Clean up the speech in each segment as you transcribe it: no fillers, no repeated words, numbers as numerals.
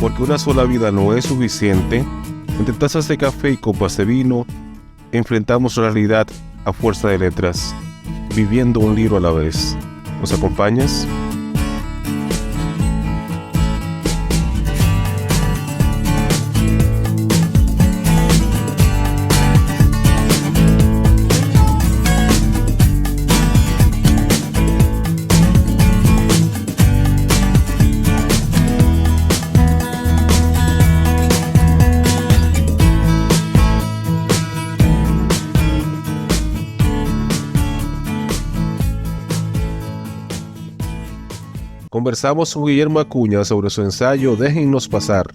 Porque una sola vida no es suficiente, entre tazas de café y copas de vino, enfrentamos la realidad a fuerza de letras, viviendo un libro a la vez. ¿Nos acompañas? Conversamos con Guillermo Acuña sobre su ensayo Déjennos pasar.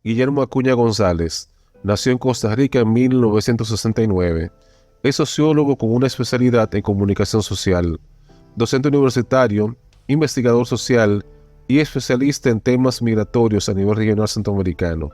Guillermo Acuña González nació en Costa Rica en 1969. Es sociólogo con una especialidad en comunicación social, docente universitario, investigador social y especialista en temas migratorios a nivel regional centroamericano.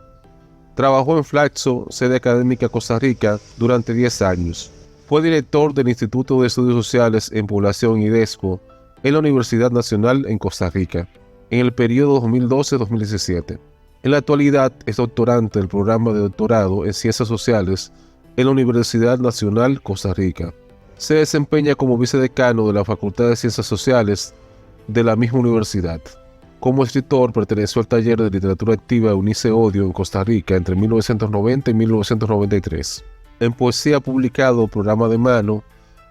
Trabajó en Flaxo, sede académica Costa Rica, durante 10 años. Fue director del Instituto de Estudios Sociales en Población IDESCO en la Universidad Nacional en Costa Rica, en el periodo 2012-2017. En la actualidad es doctorante del programa de doctorado en Ciencias Sociales en la Universidad Nacional Costa Rica. Se desempeña como vicedecano de la Facultad de Ciencias Sociales de la misma universidad. Como escritor, perteneció al taller de literatura activa Unice Odio en Costa Rica entre 1990 y 1993. En poesía ha publicado Programa de Mano,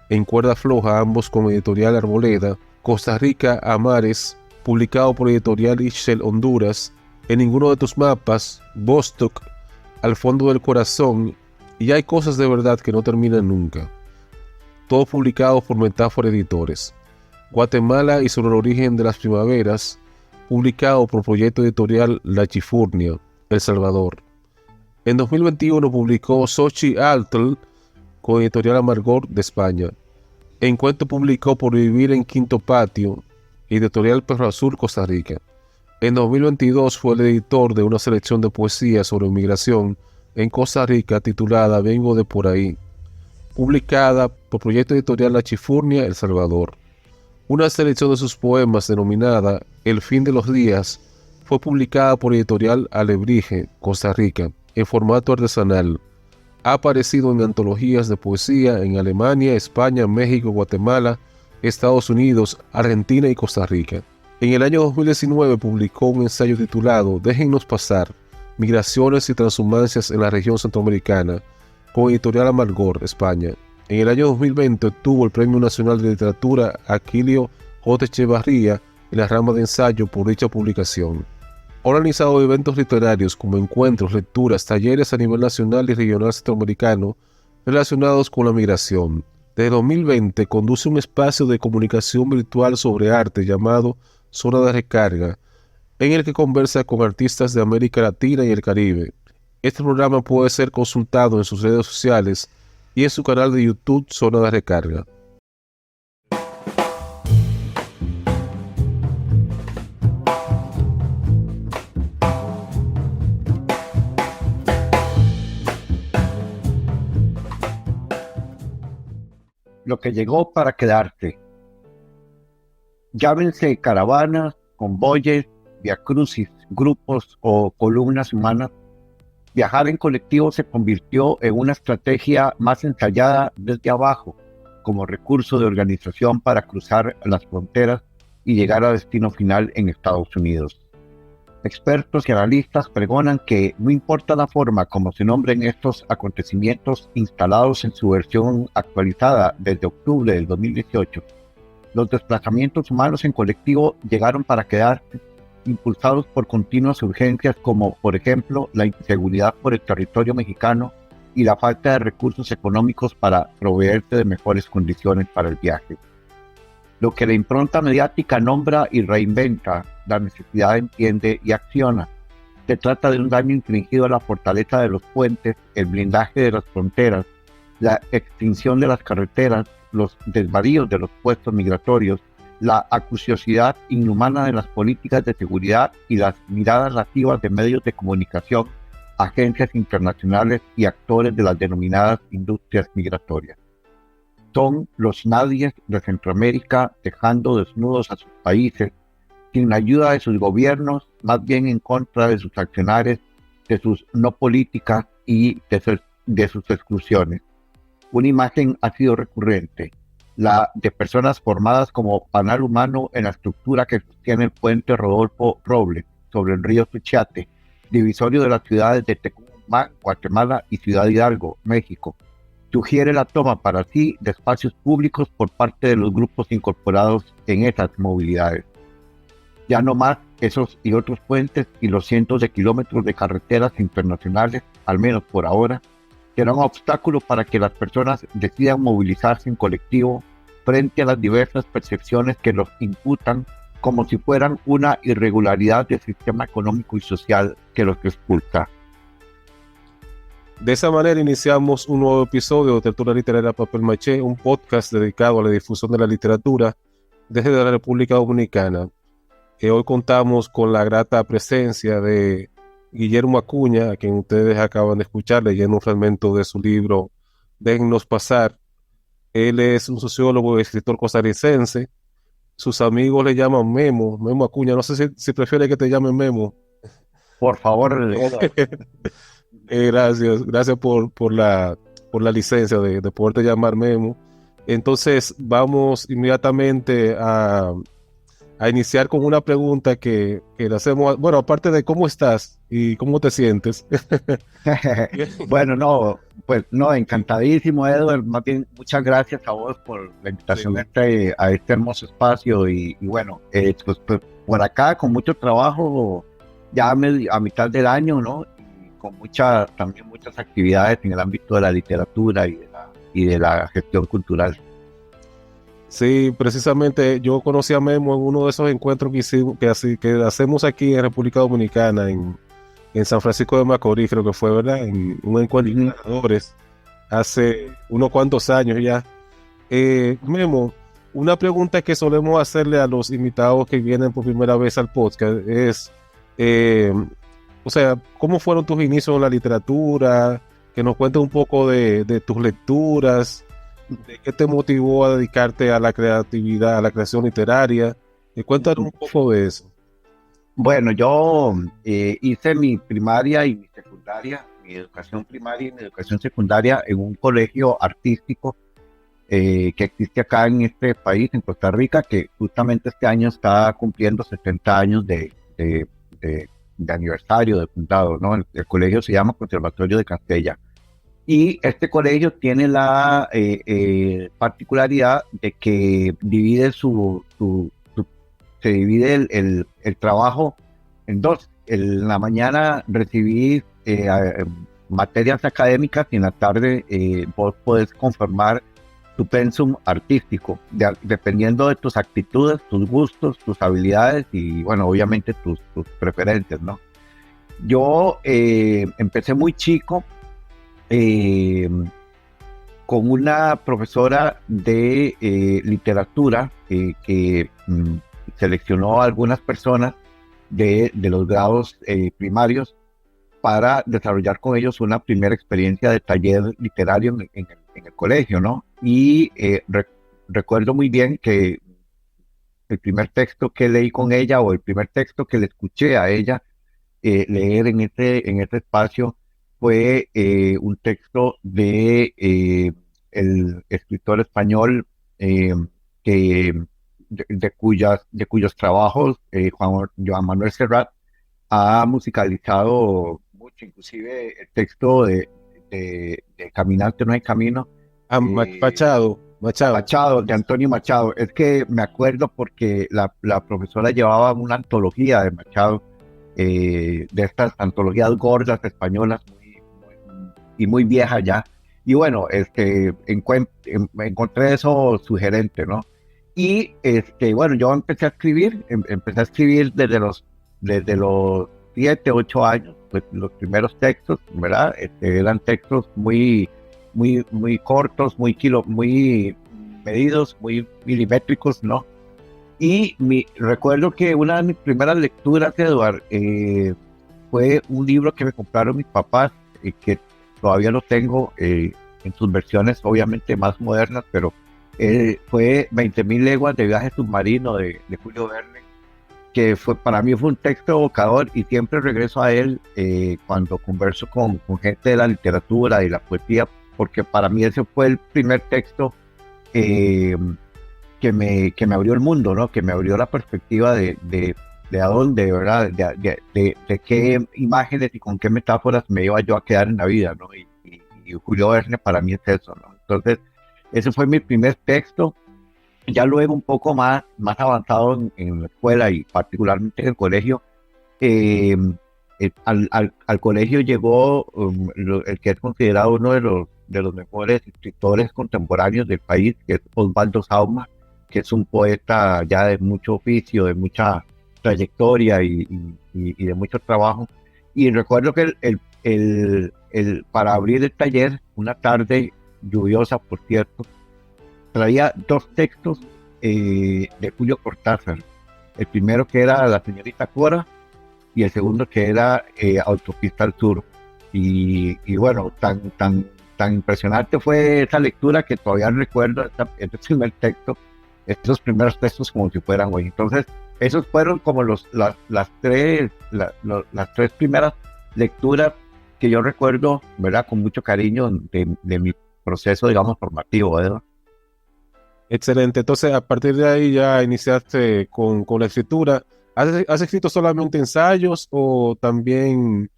En Cuerda Floja, ambos con Editorial Arboleda, Costa Rica a Mares, publicado por Editorial Ixchel Honduras, En Ninguno de Tus Mapas, Bostock, Al Fondo del Corazón y Hay Cosas de Verdad que no terminan nunca. Todo publicado por Metáfora Editores. Guatemala y sobre el origen de las primaveras, publicado por Proyecto Editorial La Chifurnia, El Salvador. En 2021 publicó Xochi Altl con Editorial Amargor de España. En cuento publicó Por Vivir en Quinto Patio, Editorial Perro Azul, Costa Rica. En 2022 fue el editor de una selección de poesía sobre inmigración en Costa Rica titulada Vengo de por ahí, publicada por Proyecto Editorial La Chifurnia, El Salvador. Una selección de sus poemas denominada El fin de los días fue publicada por Editorial Alebrije, Costa Rica, en formato artesanal. Ha aparecido en antologías de poesía en Alemania, España, México, Guatemala, Estados Unidos, Argentina y Costa Rica. En el año 2019 publicó un ensayo titulado Déjennos pasar, migraciones y transhumancias en la región centroamericana, con Editorial Amargor, España. En el año 2020 obtuvo el Premio Nacional de Literatura Aquilio J. Echevarría en la rama de ensayo por dicha publicación. Ha organizado eventos literarios como encuentros, lecturas, talleres a nivel nacional y regional centroamericano relacionados con la migración. Desde 2020 conduce un espacio de comunicación virtual sobre arte llamado Zona de Recarga, en el que conversa con artistas de América Latina y el Caribe. Este programa puede ser consultado en sus redes sociales y en su canal de YouTube Zona de Recarga. Lo que llegó para quedarse. Llámense caravanas, convoyes, viacrucis, grupos o columnas humanas. Viajar en colectivo se convirtió en una estrategia más ensayada desde abajo, como recurso de organización para cruzar las fronteras y llegar a destino final en Estados Unidos. Expertos y analistas pregonan que no importa la forma como se nombren estos acontecimientos instalados en su versión actualizada desde octubre del 2018, los desplazamientos humanos en colectivo llegaron para quedarse, impulsados por continuas urgencias como, por ejemplo, la inseguridad por el territorio mexicano y la falta de recursos económicos para proveerse de mejores condiciones para el viaje. Lo que la impronta mediática nombra y reinventa, la necesidad entiende y acciona. Se trata de un daño infligido a la fortaleza de los puentes, el blindaje de las fronteras, la extinción de las carreteras, los desvaríos de los puestos migratorios, la acuciosidad inhumana de las políticas de seguridad y las miradas lascivas de medios de comunicación agencias internacionales y actores de las denominadas industrias migratorias. Son los nadies de Centroamérica dejando desnudos a sus países sin la ayuda de sus gobiernos, más bien en contra de sus accionarios, de sus no políticas y de sus exclusiones. Una imagen ha sido recurrente, la de personas formadas como panal humano en la estructura que sostiene el puente Rodolfo Robles sobre el río Suchiate, divisorio de las ciudades de Tecumán, Guatemala y Ciudad Hidalgo, México. Sugiere la toma para sí de espacios públicos por parte de los grupos incorporados en esas movilidades. Ya no más esos y otros puentes y los cientos de kilómetros de carreteras internacionales, al menos por ahora, será un obstáculo para que las personas decidan movilizarse en colectivo frente a las diversas percepciones que los imputan como si fueran una irregularidad del sistema económico y social que los expulsa. De esa manera iniciamos un nuevo episodio de Tertulia Literaria Papel Maché, un podcast dedicado a la difusión de la literatura desde la República Dominicana. Hoy contamos con la grata presencia de Guillermo Acuña, a quien ustedes acaban de escuchar leyendo un fragmento de su libro Déjennos pasar. Él es un sociólogo y escritor costarricense. Sus amigos le llaman Memo Acuña. No sé si prefiere que te llamen Memo. Por favor, gracias por la licencia de poderte llamar Memo. Entonces vamos inmediatamente a iniciar con una pregunta que le hacemos. Bueno, aparte de cómo estás y cómo te sientes. Bueno, encantadísimo, Edward. Más bien, muchas gracias a vos por la invitación Sí. a este hermoso espacio. Y bueno, pues, por acá con mucho trabajo, ya a mitad del año, ¿no? Y con también muchas actividades en el ámbito de la literatura y de la gestión cultural. Sí, precisamente yo conocí a Memo en uno de esos encuentros que hacemos aquí en República Dominicana, en San Francisco de Macorís, creo que fue, ¿verdad? En un encuentro de creadores hace unos cuantos años ya. Memo, una pregunta que solemos hacerle a los invitados que vienen por primera vez al podcast es, o sea, ¿cómo fueron tus inicios en la literatura? Que nos cuentes un poco de tus lecturas. ¿De qué te motivó a dedicarte a la creatividad, a la creación literaria? Cuéntanos un poco de eso. Bueno, yo hice mi primaria y mi secundaria, mi educación primaria y mi educación secundaria en un colegio artístico que existe acá en este país, en Costa Rica, que justamente este año está cumpliendo 70 años de aniversario de fundado, ¿no? El colegio se llama Conservatorio de Castella. Y este colegio tiene la particularidad de que divide se divide el trabajo en dos. En la mañana recibís materias académicas y en la tarde vos podés conformar tu pensum artístico, dependiendo de tus actitudes, tus gustos, tus habilidades y, bueno, obviamente tus preferencias, ¿no? Yo empecé muy chico con una profesora de literatura que seleccionó a algunas personas de los grados primarios para desarrollar con ellos una primera experiencia de taller literario en el colegio, ¿no? Y recuerdo muy bien que el primer texto que leí con ella o el primer texto que le escuché a ella leer en este espacio fue un texto de el escritor español de cuyos trabajos Joan Manuel Serrat ha musicalizado mucho, inclusive el texto de Caminante no hay camino. Machado. Machado, de Antonio Machado. Es que me acuerdo porque la profesora llevaba una antología de Machado, de estas antologías gordas españolas y muy viejas ya. Y bueno, encontré eso sugerente, ¿no? Y bueno, yo empecé a escribir desde los 7, 8 años, pues los primeros textos, ¿verdad? Eran textos muy cortos, muy medidos, muy milimétricos, ¿no? Y recuerdo que una de mis primeras lecturas, Eduard, fue un libro que me compraron mis papás, que todavía lo tengo en sus versiones obviamente más modernas, pero fue 20.000 leguas de viaje submarino de Julio Verne, que para mí fue un texto evocador y siempre regreso a él cuando converso con gente de la literatura y la poesía, porque para mí ese fue el primer texto eh, que me abrió el mundo, ¿no? Que me abrió la perspectiva de a dónde, ¿verdad? De qué imágenes y con qué metáforas me iba yo a quedar en la vida, ¿no? Y Julio Verne para mí es eso, ¿no? Entonces, ese fue mi primer texto. Ya luego un poco más avanzado en la escuela y particularmente en el colegio, eh, al colegio llegó el que es considerado uno de los mejores escritores contemporáneos del país, que es Osvaldo Sauma, que es un poeta ya de mucho oficio, de mucha trayectoria y de mucho trabajo. Y recuerdo que para abrir el taller, una tarde lluviosa, por cierto, traía dos textos de Julio Cortázar. El primero que era La señorita Cora y el segundo que era Autopista al Sur. Y bueno, tan impresionante fue esa lectura que todavía recuerdo este primer texto, estos primeros textos como si fueran hoy. Entonces, esos fueron como las tres primeras lecturas que yo recuerdo, ¿verdad? Con mucho cariño de mi proceso, digamos, formativo, ¿verdad? Excelente. Entonces, a partir de ahí ya iniciaste con la escritura. ¿Has escrito solamente ensayos o también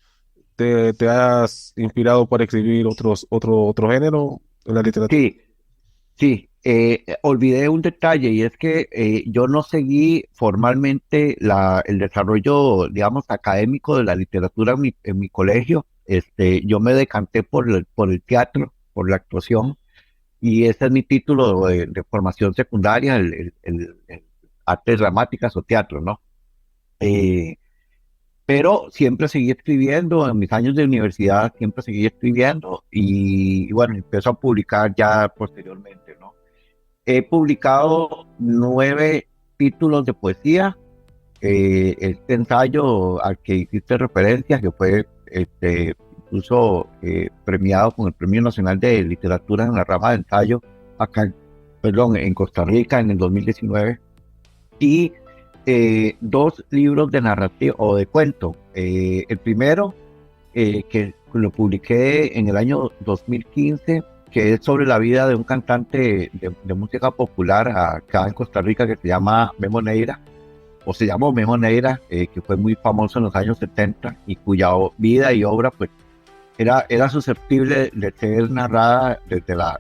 te has inspirado para escribir otro género en la literatura? Sí, sí. Olvidé un detalle y es que yo no seguí formalmente el desarrollo, digamos, académico de la literatura en mi colegio. Yo me decanté por el teatro, por la actuación. Y ese es mi título de formación secundaria, el artes dramáticas o teatro, ¿no? Eh, pero siempre seguí escribiendo, en mis años de universidad siempre seguí escribiendo y bueno, empiezo a publicar ya posteriormente, ¿no? He publicado 9 títulos de poesía, este ensayo al que hiciste referencia, que fue incluso premiado con el Premio Nacional de Literatura en la rama de ensayo, acá, perdón, en Costa Rica en el 2019, y 2 libros de narrativa o de cuento. El primero, que lo publiqué en el año 2015, que es sobre la vida de un cantante de música popular acá en Costa Rica que se llama Memo Neira, o se llamó Memo Neira, que fue muy famoso en los años 70 y cuya vida y obra pues era susceptible de ser narrada desde la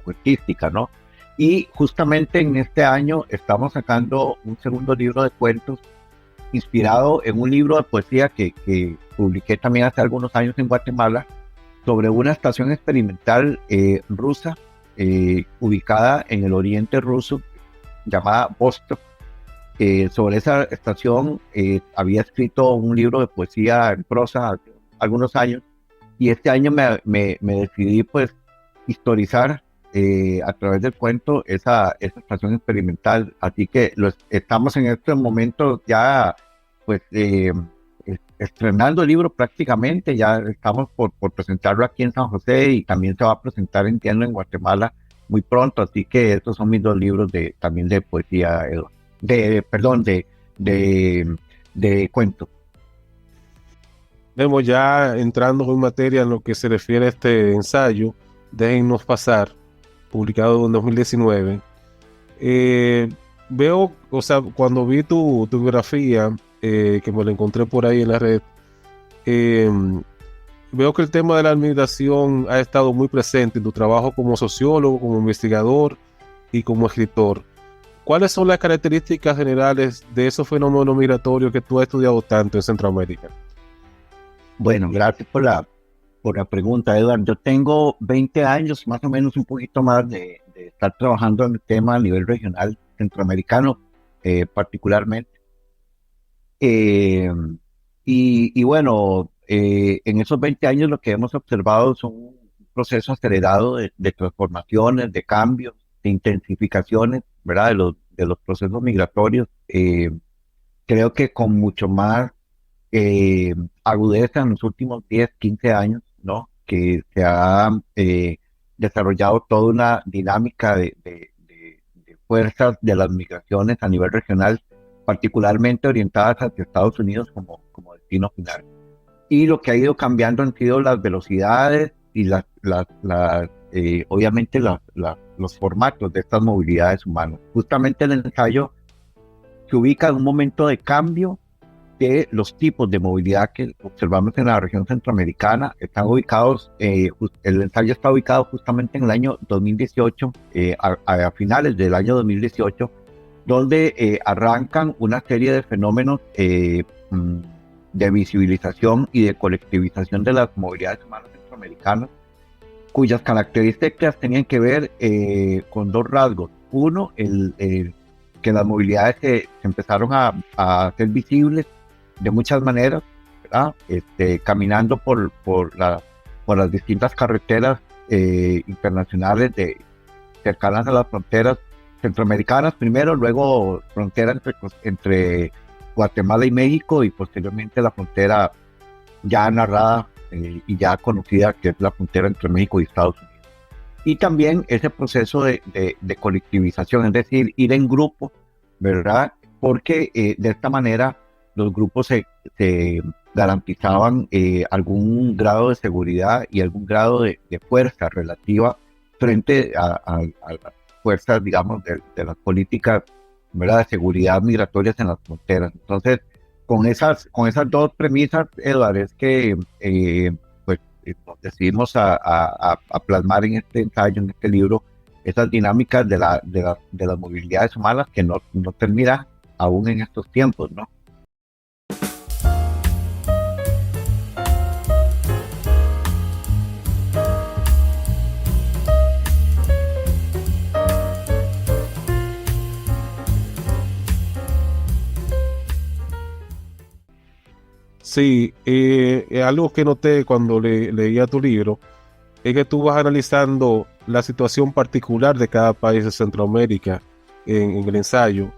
cuentística, ¿no? Y justamente en este año estamos sacando un segundo libro de cuentos inspirado en un libro de poesía que publiqué también hace algunos años en Guatemala sobre una estación experimental rusa ubicada en el oriente ruso llamada Vostok. Sobre esa estación había escrito un libro de poesía en prosa hace algunos años y este año me decidí pues historizar a través del cuento esa estación experimental, así que estamos en estos momentos ya pues estrenando el libro prácticamente, ya estamos por presentarlo aquí en San José y también se va a presentar, entiendo, en Guatemala muy pronto, así que estos son mis 2 libros también de poesía, perdón, de cuento. Vemos ya entrando en materia en lo que se refiere a este ensayo, Déjennos pasar, publicado en 2019. Veo, o sea, cuando vi tu biografía, que me la encontré por ahí en la red, eh, veo que el tema de la migración ha estado muy presente en tu trabajo como sociólogo, como investigador y como escritor. ¿Cuáles son las características generales de esos fenómenos migratorios que tú has estudiado tanto en Centroamérica? Bueno, gracias por la pregunta, Eduardo. Yo tengo 20 años, más o menos un poquito más de estar trabajando en el tema a nivel regional centroamericano, particularmente. Eh, y bueno, en esos 20 años lo que hemos observado son un proceso acelerado de transformaciones, de cambios, de intensificaciones, ¿verdad? De los procesos migratorios. Creo que con mucho más agudeza en los últimos 10, 15 años, ¿no? Que se ha desarrollado toda una dinámica de fuerzas de las migraciones a nivel regional, particularmente orientadas hacia Estados Unidos como destino final. Y lo que ha ido cambiando han sido las velocidades y obviamente los formatos de estas movilidades humanas. Justamente el ensayo se ubica en un momento de cambio de los tipos de movilidad que observamos en la región centroamericana. Están ubicados, el ensayo está ubicado justamente en el año 2018, a finales del año 2018, donde arrancan una serie de fenómenos de visibilización y de colectivización de las movilidades humanas centroamericanas, cuyas características tenían que ver con dos rasgos. Uno, que las movilidades se empezaron a hacer visibles de muchas maneras, ¿verdad? Caminando por las distintas carreteras internacionales cercanas a las fronteras centroamericanas primero, luego frontera entre Guatemala y México, y posteriormente la frontera ya narrada y ya conocida, que es la frontera entre México y Estados Unidos. Y también ese proceso de colectivización, es decir, ir en grupo, ¿verdad? Porque de esta manera los grupos se garantizaban algún grado de seguridad y algún grado de fuerza relativa frente a las fuerzas, digamos, de las políticas, ¿verdad?, de seguridad migratorias en las fronteras. Entonces, con esas dos premisas, Eduardo, es que nos decidimos a plasmar en este ensayo, en este libro, esas dinámicas de las movilidades humanas que no termina aún en estos tiempos, ¿no? Sí, algo que noté cuando leía tu libro es que tú vas analizando la situación particular de cada país de Centroamérica en el ensayo.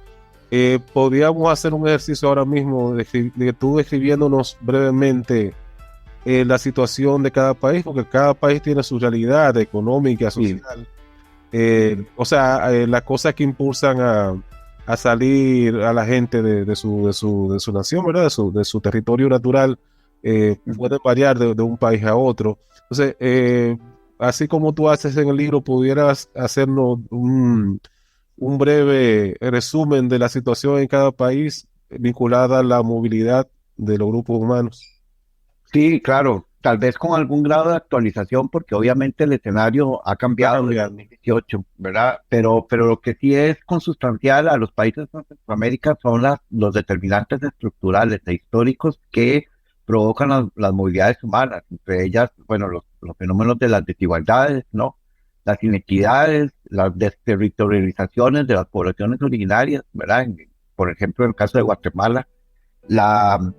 Podríamos hacer un ejercicio ahora mismo de tú describiéndonos brevemente la situación de cada país, porque cada país tiene su realidad económica, social. O sea, las cosas que impulsan a salir a la gente de su nación, ¿verdad? De su territorio natural, pueden variar de un país a otro. Entonces, así como tú haces en el libro, pudieras hacernos un breve resumen de la situación en cada país vinculada a la movilidad de los grupos humanos. Sí, claro, tal vez con algún grado de actualización, porque obviamente el escenario ha cambiado desde 2018, ¿verdad? Pero lo que sí es consustancial a los países de Centroamérica son los determinantes estructurales e históricos que provocan las movilidades humanas, entre ellas, bueno, los fenómenos de las desigualdades, ¿no? Las inequidades, las desterritorializaciones de las poblaciones originarias, ¿verdad? Por ejemplo, en el caso de Guatemala,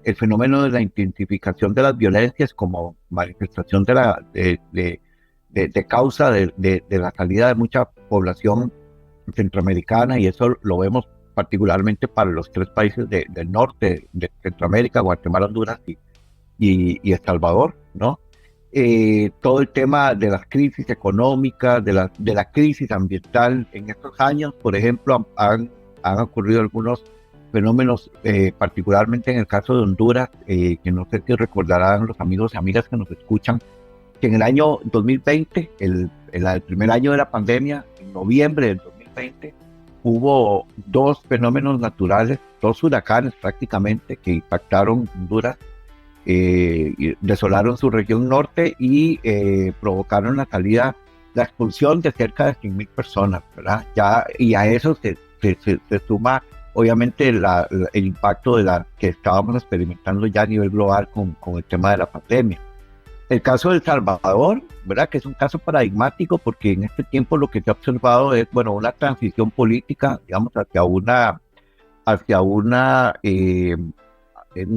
el fenómeno de la intensificación de las violencias como manifestación de causa de la salida de mucha población centroamericana, y eso lo vemos particularmente para los tres países del norte de Centroamérica, Guatemala, Honduras y El Salvador, ¿no? Todo el tema de las crisis económicas, de la crisis ambiental en estos años, por ejemplo, han ocurrido algunos fenómenos, particularmente en el caso de Honduras, que no sé si recordarán los amigos y amigas que nos escuchan, que en el año 2020, el primer año de la pandemia, en noviembre del 2020, hubo dos fenómenos naturales, dos huracanes prácticamente, que impactaron Honduras, y desolaron su región norte y provocaron la expulsión de cerca de 100,000 personas, ¿verdad? Y a eso se suma obviamente el impacto que estábamos experimentando ya a nivel global con el tema de la pandemia. El caso de El Salvador, ¿verdad?, que es un caso paradigmático, porque en este tiempo lo que se ha observado es, bueno, una transición política, digamos, hacia un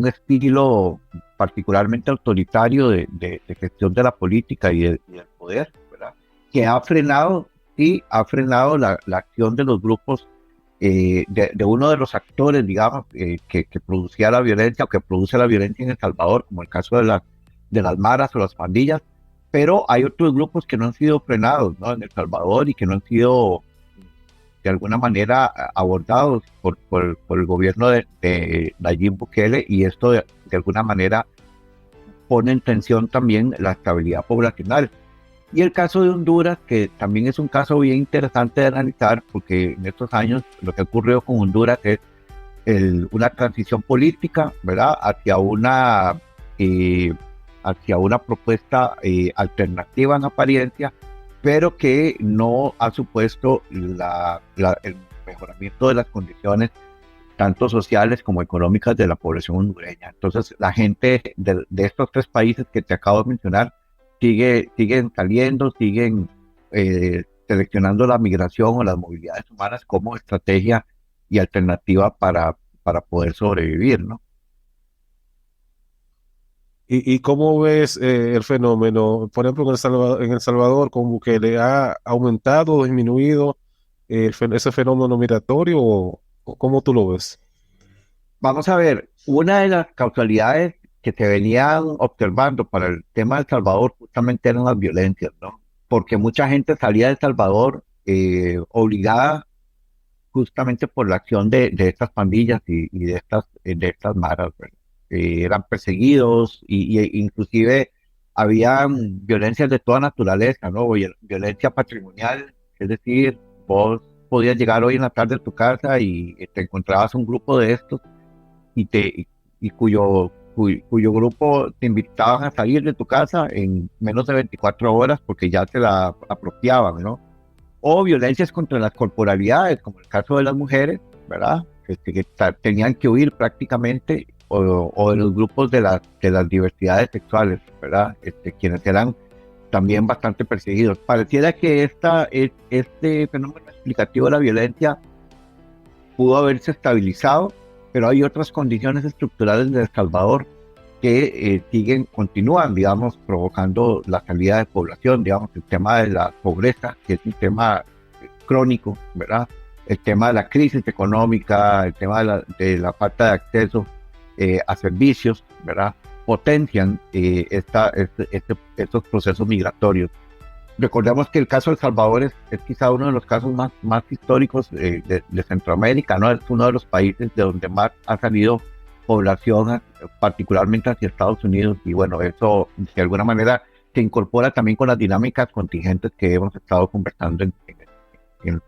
estilo particularmente autoritario de gestión de la política y del poder, ¿verdad?, que ha frenado la acción de los grupos de uno de los actores, digamos, que producía la violencia o que produce la violencia en El Salvador, como el caso de las maras o las pandillas, pero hay otros grupos que no han sido frenados, ¿no? En El Salvador y que no han sido de alguna manera abordados por el gobierno de Nayib Bukele, y esto de alguna manera pone en tensión también la estabilidad poblacional. Y el caso de Honduras, que también es un caso bien interesante de analizar, porque en estos años lo que ocurrió con Honduras es una transición política, ¿verdad? Hacia una propuesta alternativa en apariencia, pero que no ha supuesto el mejoramiento de las condiciones tanto sociales como económicas de la población hondureña. Entonces, la gente de estos tres países que te acabo de mencionar siguen saliendo, siguen seleccionando la migración o las movilidades humanas como estrategia y alternativa para poder sobrevivir, ¿no? ¿Y cómo ves el fenómeno? Por ejemplo, en El Salvador, como que le ha aumentado o disminuido ese fenómeno migratorio, o cómo tú lo ves. Vamos a ver, una de las causalidades que se venían observando para el tema de El Salvador justamente eran las violencias, ¿no? Porque mucha gente salía de El Salvador obligada justamente por la acción de estas pandillas y de estas maras, ¿verdad? Eran perseguidos inclusive habían violencias de toda naturaleza, ¿no? Violencia patrimonial, es decir, vos podías llegar hoy en la tarde a tu casa y te encontrabas un grupo de estos y cuyo grupo te invitaban a salir de tu casa en menos de 24 horas porque ya te la apropiaban, ¿no? O violencias contra las corporalidades, como el caso de las mujeres, ¿verdad? Que tenían que huir prácticamente, o de los grupos de las diversidades sexuales, ¿verdad? Quienes eran también bastante perseguidos. Pareciera que este fenómeno explicativo de la violencia pudo haberse estabilizado, pero hay otras condiciones estructurales de El Salvador que continúan, digamos, provocando la salida de población, digamos, el tema de la pobreza, que es un tema crónico, ¿verdad? El tema de la crisis económica, el tema de la falta de acceso a servicios, ¿verdad? Potencian estos procesos migratorios. Recordemos que el caso de El Salvador es quizá uno de los casos más históricos de Centroamérica, ¿no? Es uno de los países de donde más ha salido población, particularmente hacia Estados Unidos, y bueno, eso de alguna manera se incorpora también con las dinámicas contingentes que hemos estado conversando en el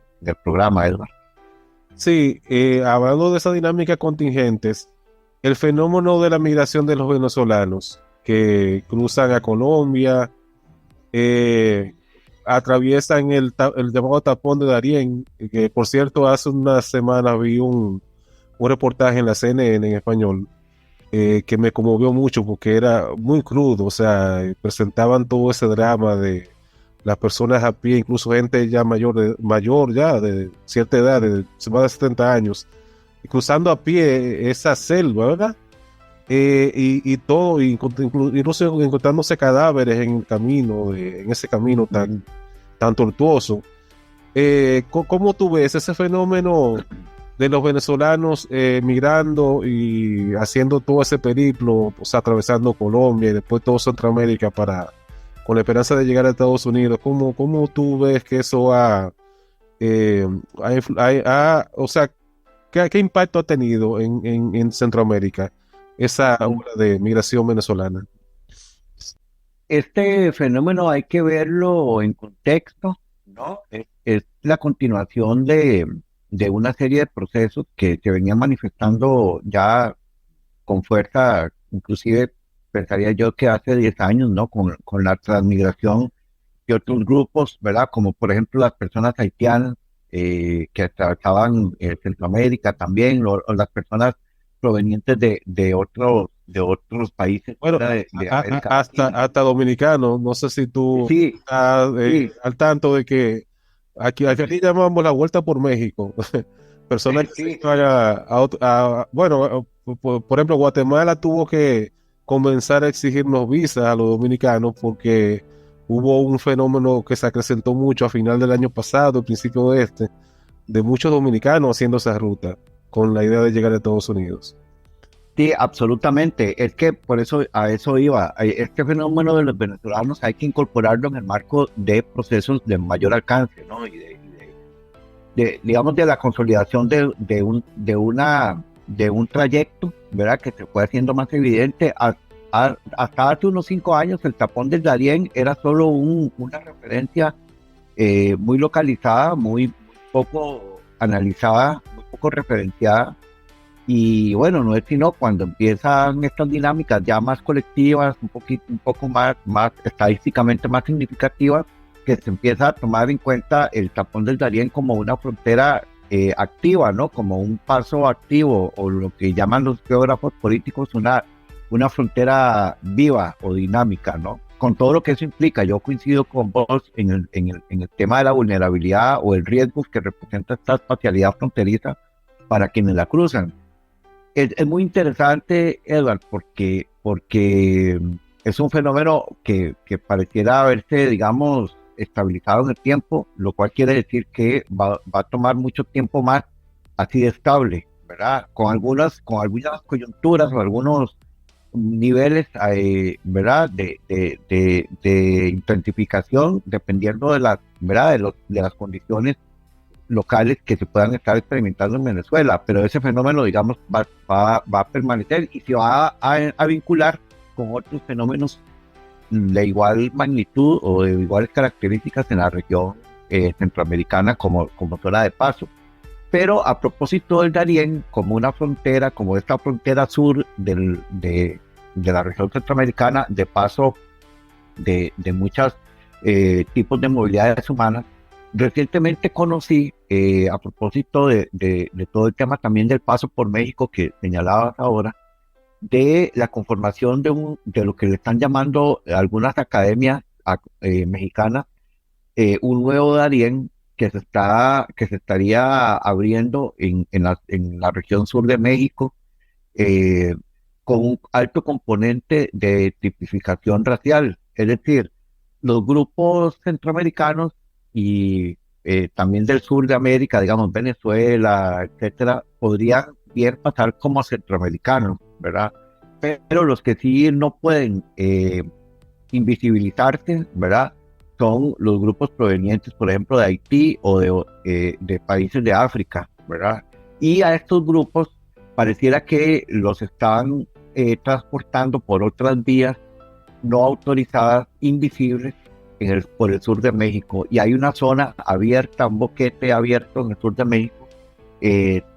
programa, Edward. Sí, hablando de esas dinámicas contingentes, el fenómeno de la migración de los venezolanos que cruzan a Colombia, atraviesan el llamado tapón de Darién, que por cierto hace unas semanas vi un reportaje en la CNN en español, que me conmovió mucho porque era muy crudo, o sea, presentaban todo ese drama de las personas a pie, incluso gente ya mayor ya de cierta edad, de más de 70 años, y cruzando a pie esa selva, ¿verdad? Y todo, incluso encontrándose cadáveres en el camino, en ese camino tan tortuoso. ¿Cómo tú ves ese fenómeno de los venezolanos migrando y haciendo todo ese periplo, o sea, atravesando Colombia y después todo Centroamérica con la esperanza de llegar a Estados Unidos? ¿Cómo tú ves que eso o sea, qué impacto ha tenido en Centroamérica esa ola de migración venezolana? Este fenómeno hay que verlo en contexto, ¿no? Es la continuación de una serie de procesos que se venían manifestando ya con fuerza, inclusive pensaría yo que hace 10 años, ¿no? Con la transmigración de otros grupos, ¿verdad? Como por ejemplo las personas haitianas que atravesaban Centroamérica también, o las personas provenientes de otros países, Bueno, ¿verdad? De América Latina. hasta dominicano, no sé si tú Sí, estás sí, al tanto de que aquí llamamos la vuelta por México. Personas que se sí, iban bueno, por ejemplo, Guatemala tuvo que comenzar a exigirnos visas a los dominicanos porque hubo un fenómeno que se acrecentó mucho a final del año pasado, al principio de este, de muchos dominicanos haciendo esa ruta con la idea de llegar a Estados Unidos. Sí, absolutamente. Es que por eso a eso iba. Este fenómeno de los venezolanos hay que incorporarlo en el marco de procesos de mayor alcance, ¿no? Digamos, de la consolidación de un trayecto, ¿verdad? Que se fue haciendo más evidente. Hasta hace unos 5 años, el tapón del Darién era solo una referencia muy localizada, muy poco analizada, muy poco referenciada. Y bueno, no es sino cuando empiezan estas dinámicas ya más colectivas, un poco más estadísticamente más significativas, que se empieza a tomar en cuenta el tapón del Darién como una frontera activa, ¿no? Como un paso activo, o lo que llaman los geógrafos políticos una frontera viva o dinámica, ¿no? Con todo lo que eso implica. Yo coincido con vos en el tema de la vulnerabilidad o el riesgo que representa esta espacialidad fronteriza para quienes la cruzan. Es muy interesante, Edward, porque es un fenómeno que pareciera haberse, digamos, estabilizado en el tiempo, lo cual quiere decir que va a tomar mucho tiempo más así de estable, ¿verdad? Con algunas coyunturas o algunos niveles, ¿verdad? De intensificación, dependiendo ¿verdad? De las condiciones locales que se puedan estar experimentando en Venezuela, pero ese fenómeno, digamos, va a permanecer y se va a vincular con otros fenómenos de igual magnitud o de iguales características en la región centroamericana como zona de paso. Pero a propósito del Darién, como una frontera, como esta frontera sur de la región centroamericana, de paso de muchos tipos de movilidades humanas, recientemente conocí, a propósito de todo el tema también del paso por México que señalabas ahora, de la conformación de lo que le están llamando algunas academias mexicanas, un nuevo Darién que se estaría abriendo en la región sur de México, eh, con un alto componente de tipificación racial. Es decir, los grupos centroamericanos y también del sur de América, digamos Venezuela, etcétera, podrían bien pasar como centroamericanos, ¿verdad? Pero los que sí no pueden invisibilizarse, ¿verdad? Son los grupos provenientes, por ejemplo, de Haití o de países de África, ¿verdad? Y a estos grupos pareciera que los están transportando por otras vías no autorizadas, invisibles, por el sur de México. Y hay una zona abierta, un boquete abierto en el sur de México,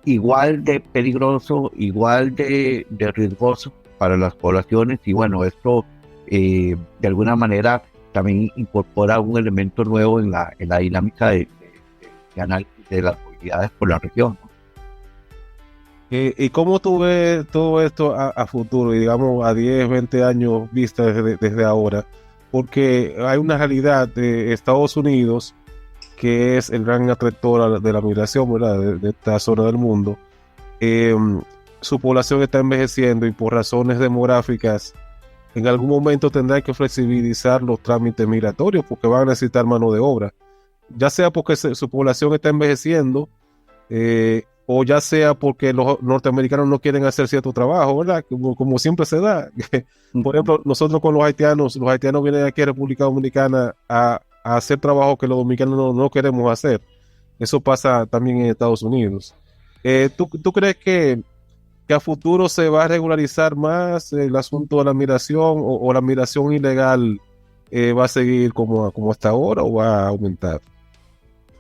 igual de peligroso, igual de riesgoso para las poblaciones. Y bueno, esto de alguna manera también incorpora un elemento nuevo en la dinámica de análisis de las movilidades por la región, ¿no? ¿Y cómo tú ves todo esto a futuro, y digamos a 10, 20 años vista desde ahora? Porque hay una realidad de Estados Unidos, que es el gran atractor de la migración, ¿verdad? De esta zona del mundo. Eh, Su población está envejeciendo y por razones demográficas, en algún momento tendrá que flexibilizar los trámites migratorios porque van a necesitar mano de obra. Ya sea porque su población está envejeciendo, o ya sea porque los norteamericanos no quieren hacer cierto trabajo, ¿verdad? Como siempre se da. Por ejemplo, nosotros con los haitianos vienen aquí a República Dominicana a hacer trabajo que los dominicanos no queremos hacer. Eso pasa también en Estados Unidos. ¿Tú crees que a futuro se va a regularizar más el asunto de la migración, o la migración ilegal va a seguir como hasta ahora, o va a aumentar?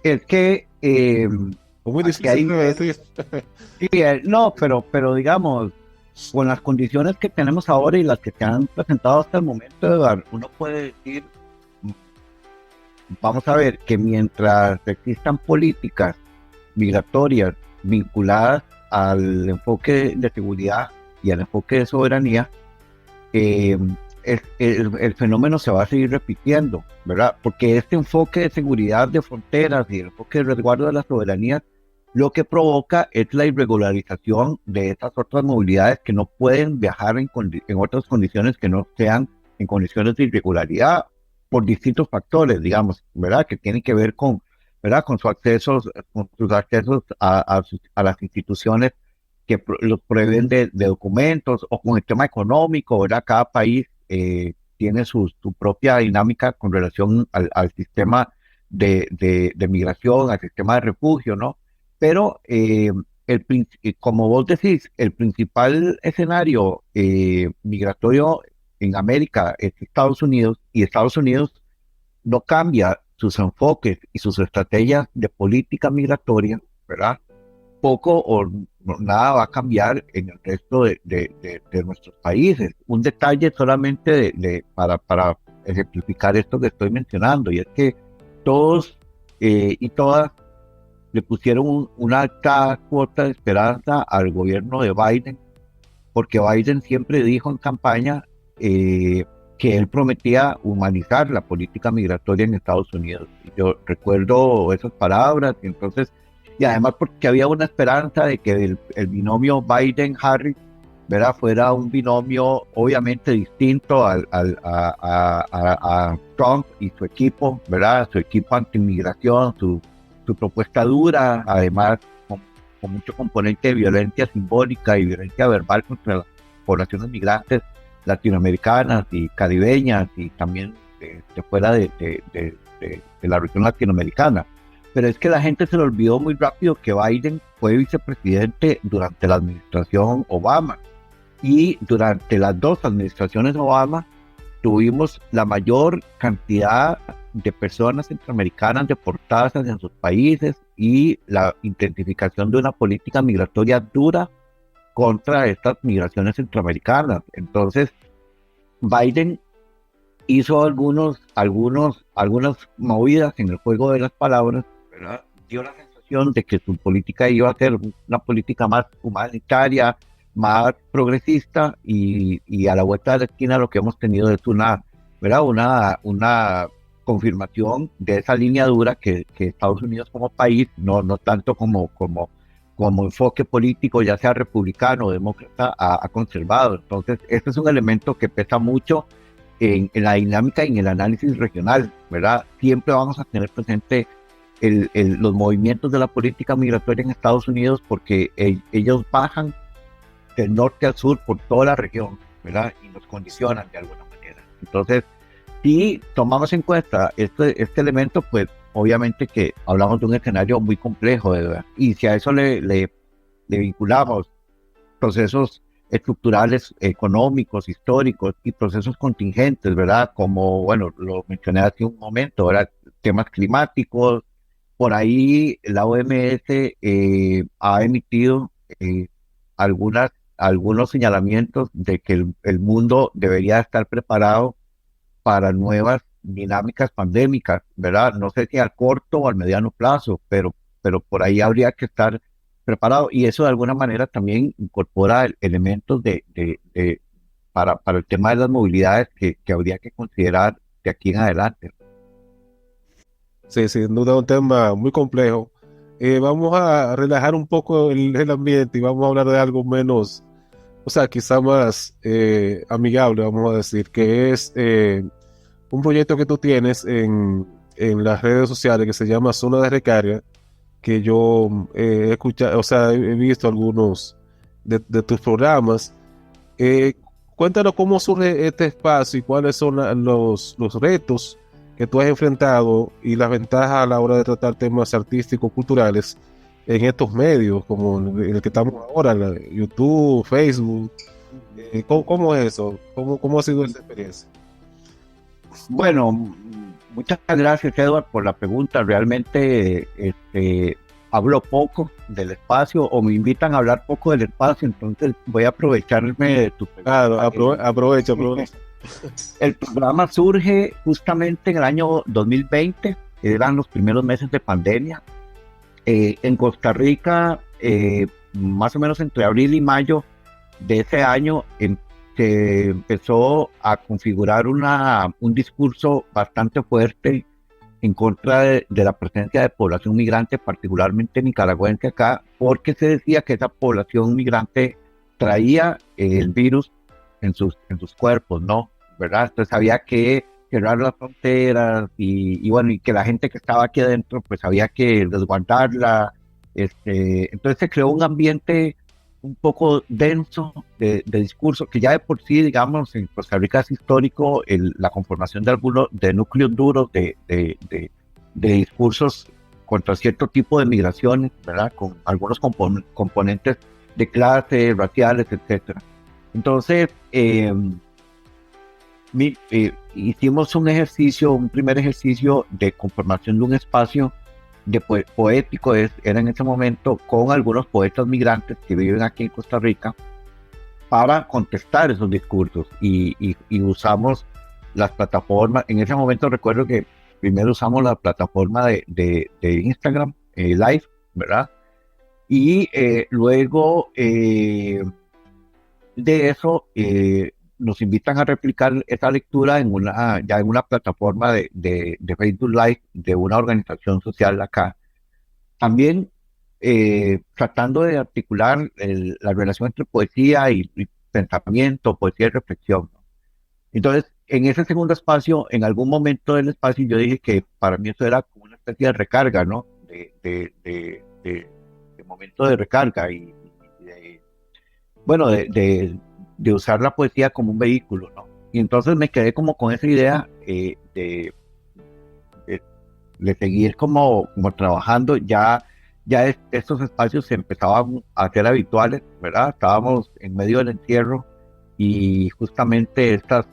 Es que Es muy aquí hay, difícil de decir. sí, no, pero digamos, con las condiciones que tenemos ahora y las que se han presentado hasta el momento, Eduardo, uno puede decir, vamos a ver, que mientras existan políticas migratorias vinculadas al enfoque de seguridad y al enfoque de soberanía, eh, el fenómeno se va a seguir repitiendo, ¿verdad? Porque este enfoque de seguridad de fronteras y el enfoque de resguardo de la soberanía lo que provoca es la irregularización de esas otras movilidades que no pueden viajar en otras condiciones que no sean en condiciones de irregularidad por distintos factores, digamos, ¿verdad? Que tienen que ver ¿verdad? Con sus accesos a las instituciones que los proveen de documentos, o con el tema económico, ¿verdad? Cada país tiene su propia dinámica con relación al sistema de migración, al sistema de refugio, ¿no? Pero, como vos decís, el principal escenario migratorio en América es Estados Unidos, y Estados Unidos no cambia sus enfoques y sus estrategias de política migratoria, ¿verdad? Poco o nada va a cambiar en el resto de nuestros países. Un detalle solamente para ejemplificar esto que estoy mencionando, y es que todos y todas le pusieron una alta cuota de esperanza al gobierno de Biden, porque Biden siempre dijo en campaña que él prometía humanizar la política migratoria en Estados Unidos. Yo recuerdo esas palabras, y además porque había una esperanza de que el binomio Biden-Harris, ¿verdad?, fuera un binomio obviamente distinto a Trump y su equipo, ¿verdad?, su equipo anti-inmigración, su propuesta dura, además con mucho componente de violencia simbólica y violencia verbal contra las poblaciones migrantes latinoamericanas y caribeñas, y también de fuera de la región latinoamericana. Pero es que la gente se le olvidó muy rápido que Biden fue vicepresidente durante la administración Obama, y durante las dos administraciones Obama tuvimos la mayor cantidad de personas centroamericanas deportadas hacia sus países, y la intensificación de una política migratoria dura contra estas migraciones centroamericanas. Entonces, Biden hizo algunas movidas en el juego de las palabras, ¿verdad? Dio la sensación de que su política iba a ser una política más humanitaria, más progresista, y a la vuelta de la esquina lo que hemos tenido es ¿verdad?, una confirmación de esa línea dura que Estados Unidos como país, no tanto como enfoque político, ya sea republicano o demócrata, ha conservado. Entonces, este es un elemento que pesa mucho en la dinámica y en el análisis regional, ¿verdad? Siempre vamos a tener presente los movimientos de la política migratoria en Estados Unidos, porque ellos bajan del norte al sur por toda la región, ¿verdad?, y nos condicionan de alguna manera. Entonces, si tomamos en cuenta este elemento, pues obviamente que hablamos de un escenario muy complejo, ¿verdad? Y si a eso le vinculamos procesos estructurales, económicos, históricos, y procesos contingentes, ¿verdad? Como, bueno, lo mencioné hace un momento, ¿verdad?, temas climáticos. Por ahí la OMS ha emitido algunos señalamientos de que el mundo debería estar preparado para nuevas dinámicas pandémicas, ¿verdad? No sé si al corto o al mediano plazo, pero por ahí habría que estar preparado, y eso de alguna manera también incorpora elementos para el tema de las movilidades que habría que considerar de aquí en adelante. Sí, sin duda un tema muy complejo. Vamos a relajar un poco el ambiente y vamos a hablar de algo menos, o sea, quizá más amigable, vamos a decir, que es un proyecto que tú tienes en las redes sociales que se llama Zona de Recarga, que yo he escuchado, o sea, he visto algunos de tus programas. Cuéntanos cómo surge este espacio y cuáles son los retos que tú has enfrentado y las ventajas a la hora de tratar temas artísticos, culturales en estos medios, como el que estamos ahora, YouTube, Facebook. ¿Cómo es eso? ¿Cómo ha sido esa experiencia? Bueno, muchas gracias, Edward, por la pregunta. Realmente hablo poco del espacio, o me invitan a hablar poco del espacio, entonces voy a aprovecharme de tu pregunta. Claro, aprovecha. El programa surge justamente en el año 2020, eran los primeros meses de pandemia. En Costa Rica, más o menos entre abril y mayo de ese año, se empezó a configurar un discurso bastante fuerte en contra de la presencia de población migrante, particularmente nicaragüense acá, porque se decía que esa población migrante traía el virus en sus cuerpos, ¿no? ¿Verdad? Entonces había que cerrar las fronteras y bueno, y que la gente que estaba aquí adentro pues había que resguardarla. Entonces se creó un ambiente un poco denso de discurso, que ya de por sí, digamos, en Costa Rica es histórico la conformación de algunos de núcleos duros de discursos contra cierto tipo de migraciones, ¿verdad? Con algunos componentes de clase, raciales, etcétera. Entonces, hicimos un primer ejercicio de conformación de un espacio de poético, era en ese momento con algunos poetas migrantes que viven aquí en Costa Rica para contestar esos discursos y usamos las plataformas. En ese momento recuerdo que primero usamos la plataforma de Instagram Live, ¿verdad? Y luego de eso nos invitan a replicar esa lectura ya en una plataforma de Facebook Live de una organización social acá. También tratando de articular la relación entre poesía y pensamiento, poesía y reflexión, ¿no? Entonces, en ese segundo espacio, en algún momento del espacio, yo dije que para mí eso era como una especie de recarga, ¿no? De momento de recarga bueno, de usar la poesía como un vehículo, ¿no? Y entonces me quedé como con esa idea de seguir como trabajando. Ya estos espacios se empezaban a hacer habituales, ¿verdad? Estábamos en medio del encierro y justamente estas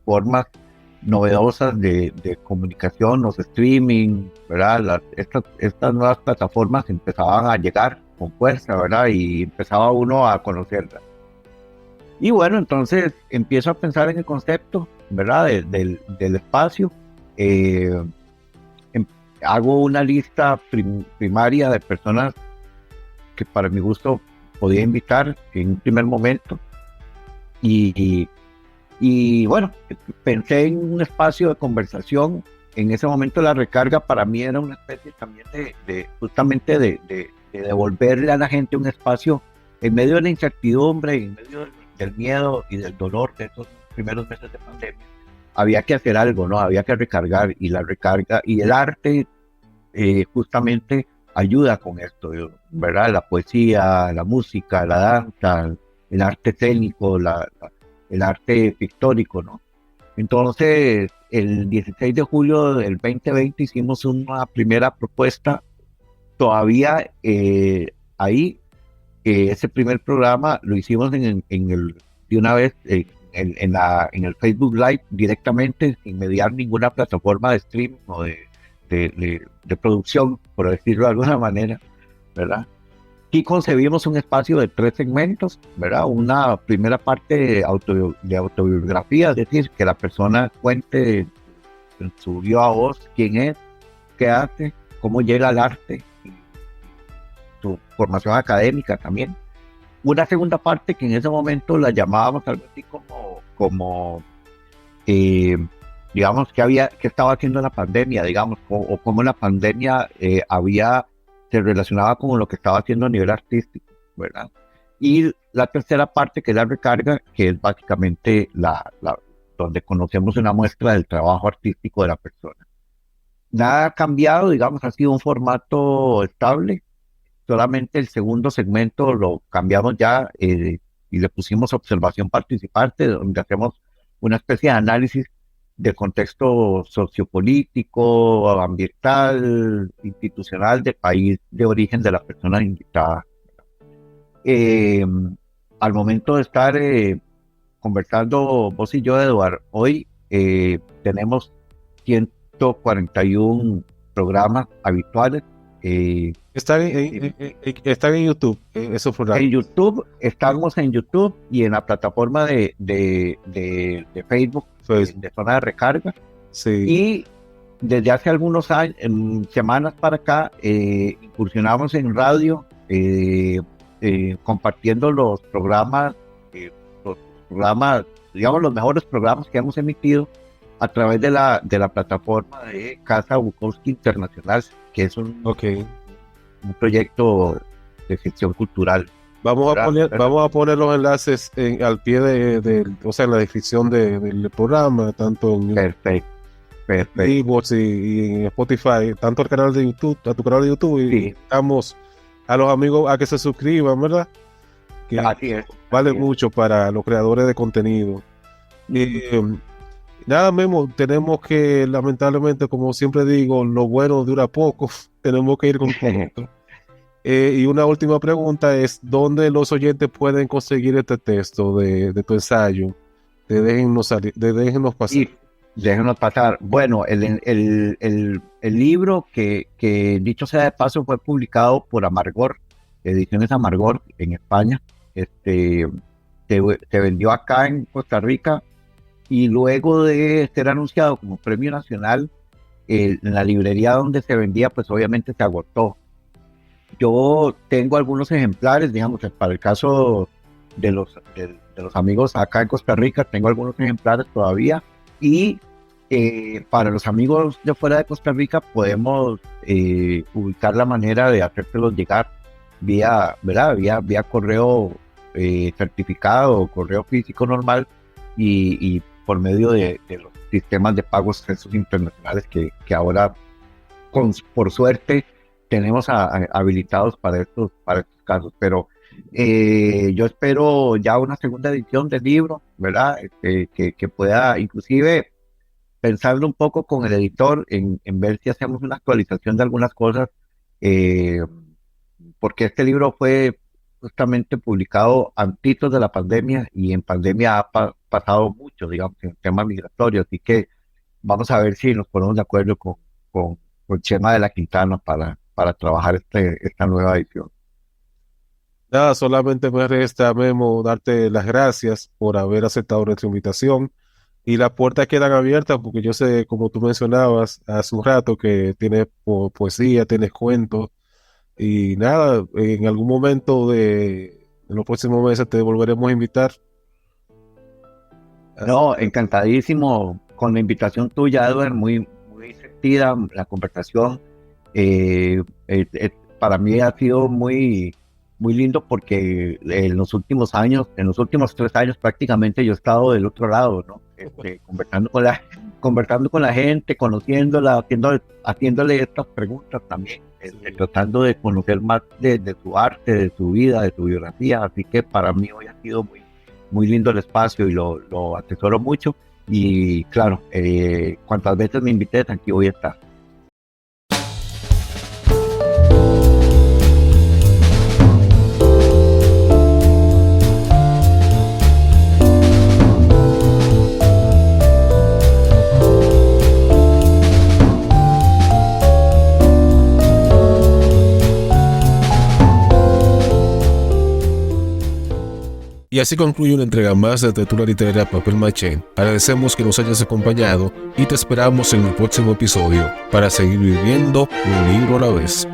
formas novedosas de comunicación, los streaming, ¿verdad? Estas nuevas plataformas empezaban a llegar con fuerza, ¿verdad? Y empezaba uno a conocerlas. Y bueno, entonces empiezo a pensar en el concepto, ¿verdad? Del espacio. Hago una lista primaria de personas que para mi gusto podía invitar en un primer momento. Y bueno, pensé en un espacio de conversación. En ese momento la recarga para mí era una especie también justamente de devolverle a la gente un espacio en medio de la incertidumbre, en medio del miedo y del dolor de estos primeros meses de pandemia. Había que hacer algo, ¿no? Había que recargar, y la recarga y el arte justamente ayuda con esto, ¿verdad? La poesía, la música, la danza, el arte escénico, el arte pictórico, ¿no? Entonces, el 16 de julio del 2020 hicimos una primera propuesta. Todavía ahí, ese primer programa lo hicimos de una vez en el Facebook Live directamente, sin mediar ninguna plataforma de stream o de producción, por decirlo de alguna manera, ¿verdad? Y concebimos un espacio de 3 segmentos, ¿verdad? Una primera parte de autobiografía, es decir, que la persona cuente en su viva voz quién es, qué hace, cómo llega al arte, y su formación académica también. Una segunda parte que en ese momento la llamábamos algo así como digamos, que estaba haciendo la pandemia, digamos, o cómo la pandemia se relacionaba con lo que estaba haciendo a nivel artístico, ¿verdad? Y la tercera parte, que es la recarga, que es básicamente donde conocemos una muestra del trabajo artístico de la persona. Nada ha cambiado, digamos, ha sido un formato estable. Solamente el segundo segmento lo cambiamos ya y le pusimos observación participante, donde hacemos una especie de análisis del contexto sociopolítico, ambiental, institucional del país de origen de la persona invitada. Al momento de estar conversando vos y yo, Eduardo, hoy tenemos 141 programas habituales. Están en YouTube, esos programas. En YouTube, estamos en YouTube y en la plataforma de Facebook, de Zona de Recarga. Sí. Y desde hace algunos años, semanas para acá, incursionamos en radio, compartiendo los programas, digamos, los mejores programas que hemos emitido a través de la plataforma de Casa Bukowski Internacional, que es un proyecto de gestión cultural. Vamos a poner los enlaces al pie o sea, en la descripción del programa, tanto en Perfecto. iVoox y en Spotify, tanto al canal de YouTube, a tu canal de YouTube, y invitamos a los amigos a que se suscriban, ¿verdad? Que Así es. Vale mucho para los creadores de contenido. Nada, Memo, tenemos que, lamentablemente, como siempre digo, lo bueno dura poco, tenemos que ir con esto. Y una última pregunta es, ¿dónde los oyentes pueden conseguir este texto de tu ensayo? Déjennos pasar. Sí, déjenos pasar. Bueno, el libro que dicho sea de paso fue publicado por Amargor, Ediciones Amargor en España. Se vendió acá en Costa Rica y luego de ser anunciado como premio nacional, en la librería donde se vendía, pues obviamente se agotó. Yo tengo algunos ejemplares, digamos, para el caso de los amigos acá en Costa Rica, tengo algunos ejemplares todavía, y para los amigos de fuera de Costa Rica podemos ubicar la manera de hacérselos llegar vía correo certificado o correo físico normal y por medio de los sistemas de pagos esos internacionales que ahora, por suerte, tenemos habilitados para estos casos. Pero yo espero ya una segunda edición del libro, ¿verdad? Que pueda inclusive pensarlo un poco con el editor en ver si hacemos una actualización de algunas cosas, porque este libro fue justamente publicado antes de la pandemia y en pandemia ha pasado mucho, digamos, en temas migratorios, así que vamos a ver si nos ponemos de acuerdo con Chema de la Quintana para trabajar esta nueva edición. Nada, solamente me resta, Memo, darte las gracias por haber aceptado nuestra invitación, y las puertas quedan abiertas porque yo sé, como tú mencionabas hace un rato, que tienes poesía, tienes cuentos, y nada, en algún momento en los próximos meses te volveremos a invitar. No, encantadísimo con la invitación tuya, Edward, muy sentida la conversación. Para mí ha sido muy lindo porque en los últimos 3 años prácticamente yo he estado del otro lado, ¿no? Conversando con la gente, conociéndola, haciéndole estas preguntas también, tratando de conocer más de su arte, de su vida, de su biografía. Así que para mí hoy ha sido muy lindo el espacio y lo atesoro mucho. Y claro, cuantas veces me invites, aquí voy a estar. Y así concluye una entrega más de Tertulia Literaria Papel Maché. Agradecemos que nos hayas acompañado y te esperamos en el próximo episodio para seguir viviendo un libro a la vez.